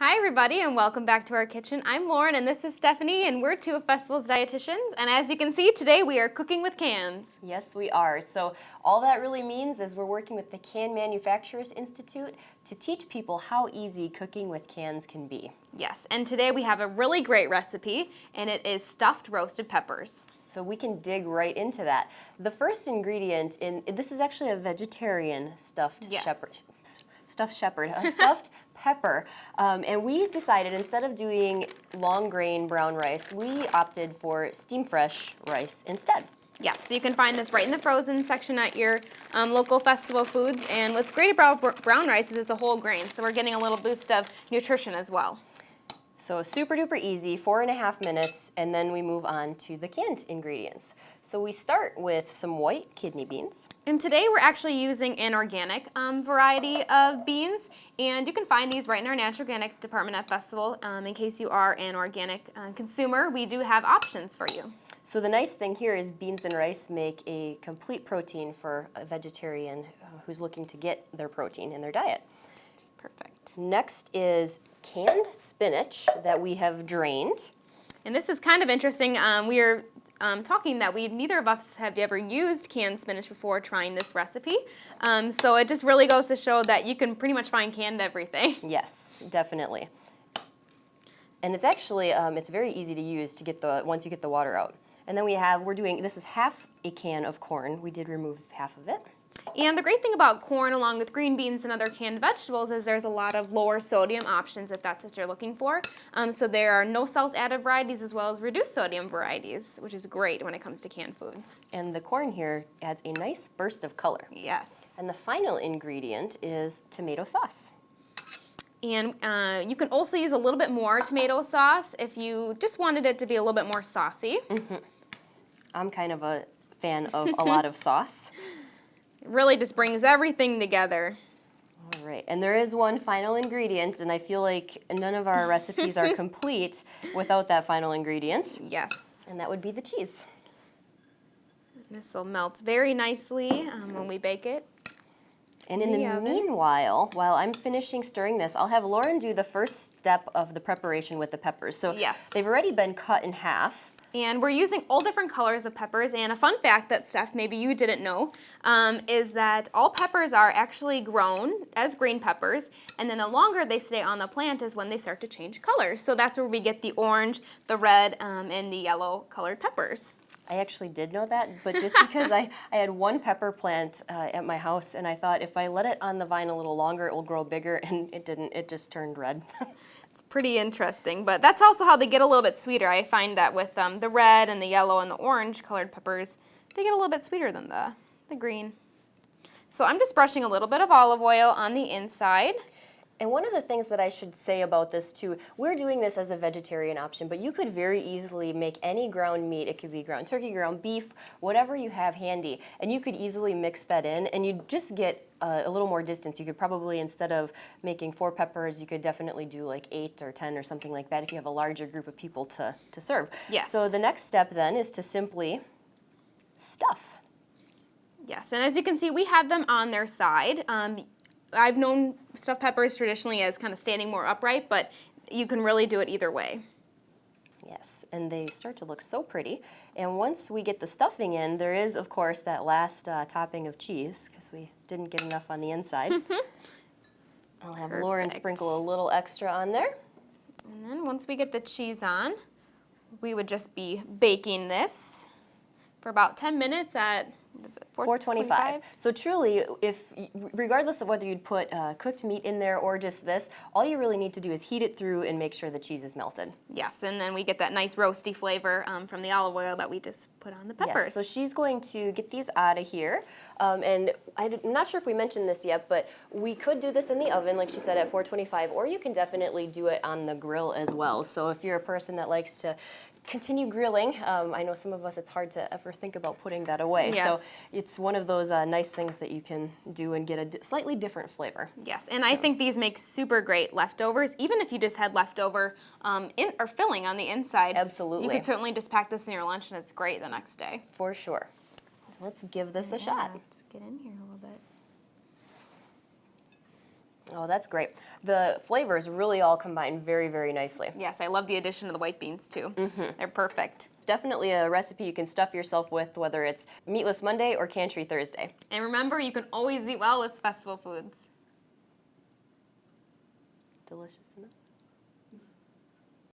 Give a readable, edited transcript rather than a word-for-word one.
Hi everybody and welcome back to our kitchen. I'm Lauren and this is Stephanie and we're two of Festival's dietitians, and as you can see today we are cooking with cans. Yes, we are. So all that really means is we're working with the Can Manufacturers Institute to teach people how easy cooking with cans can be. Yes, and today we have a really great recipe and it is stuffed roasted peppers. So we can dig right into that. The first ingredient this is actually a vegetarian stuffed pepper. And we decided instead of doing long grain brown rice, we opted for steam fresh rice instead. Yes, so you can find this right in the frozen section at your local Festival Foods. And what's great about brown rice is it's a whole grain, so we're getting a little boost of nutrition as well. So super duper easy, 4.5 minutes, and then we move on to the canned ingredients. So we start with some white kidney beans. And today we're actually using an organic variety of beans, and you can find these right in our natural organic department at Festival. In case you are an organic consumer, we do have options for you. So the nice thing here is beans and rice make a complete protein for a vegetarian who's looking to get their protein in their diet. It's perfect. Next is canned spinach that we have drained. And this is kind of interesting. We are talking that neither of us have ever used canned spinach before trying this recipe. So it just really goes to show that you can pretty much find canned everything. Yes, definitely. And it's actually, it's very easy to use to get once you get the water out. And then this is half a can of corn. We did remove half of it. And the great thing about corn along with green beans and other canned vegetables is there's a lot of lower sodium options if that's what you're looking for. So there are no salt added varieties as well as reduced sodium varieties, which is great when it comes to canned foods. And the corn here adds a nice burst of color. Yes. And the final ingredient is tomato sauce. And you can also use a little bit more tomato sauce if you just wanted it to be a little bit more saucy. Mm-hmm. I'm kind of a fan of a lot of sauce. It really just brings everything together. All right, and there is one final ingredient, and I feel like none of our recipes are complete without that final ingredient. Yes. And that would be the cheese. This will melt very nicely when we bake it. And in the meanwhile, while I'm finishing stirring this, I'll have Lauren do the first step of the preparation with the peppers. So yes. They've already been cut in half. And we're using all different colors of peppers, and a fun fact that, Steph, maybe you didn't know, is that all peppers are actually grown as green peppers, and then the longer they stay on the plant is when they start to change colors. So that's where we get the orange, the red, and the yellow colored peppers. I actually did know that, but just because I had one pepper plant at my house, and I thought if I let it on the vine a little longer, it will grow bigger, and it didn't. It just turned red. Pretty interesting, but that's also how they get a little bit sweeter. I find that with the red and the yellow and the orange colored peppers, they get a little bit sweeter than the green. So I'm just brushing a little bit of olive oil on the inside. And one of the things that I should say about this too, we're doing this as a vegetarian option, but you could very easily make any ground meat. It could be ground turkey, ground beef, whatever you have handy, and you could easily mix that in, and you just get a little more distance. You could probably, instead of making 4 peppers, you could definitely do like 8 or 10 or something like that if you have a larger group of people to serve. Yes. So the next step then is to simply stuff. Yes, and as you can see, we have them on their side. I've known stuffed peppers traditionally as kind of standing more upright, but you can really do it either way. Yes, and they start to look so pretty. And once we get the stuffing in, there is, of course, that last topping of cheese, because we didn't get enough on the inside. I'll have Lauren sprinkle a little extra on there. And then once we get the cheese on, we would just be baking this for about 10 minutes at 425. So truly, regardless of whether you'd put cooked meat in there or just this, all you really need to do is heat it through and make sure the cheese is melted. Yes, and then we get that nice roasty flavor from the olive oil that we just put on the peppers. Yes, so she's going to get these out of here. And I'm not sure if we mentioned this yet, but we could do this in the oven, like she said, at 425, or you can definitely do it on the grill as well. So if you're a person that likes to continue grilling. I know some of us, it's hard to ever think about putting that away. Yes. So it's one of those nice things that you can do and get a slightly different flavor. Yes, and I think these make super great leftovers. Even if you just had leftover or filling on the inside. Absolutely. You could certainly just pack this in your lunch and it's great the next day. For sure. So let's give this a shot. Let's get in here a little bit. Oh, that's great. The flavors really all combine very, very nicely. Yes, I love the addition of the white beans too. They're perfect. It's definitely a recipe you can stuff yourself with, whether it's Meatless Monday or Cantry Thursday. And remember, you can always eat well with festival foods. Delicious, isn't it?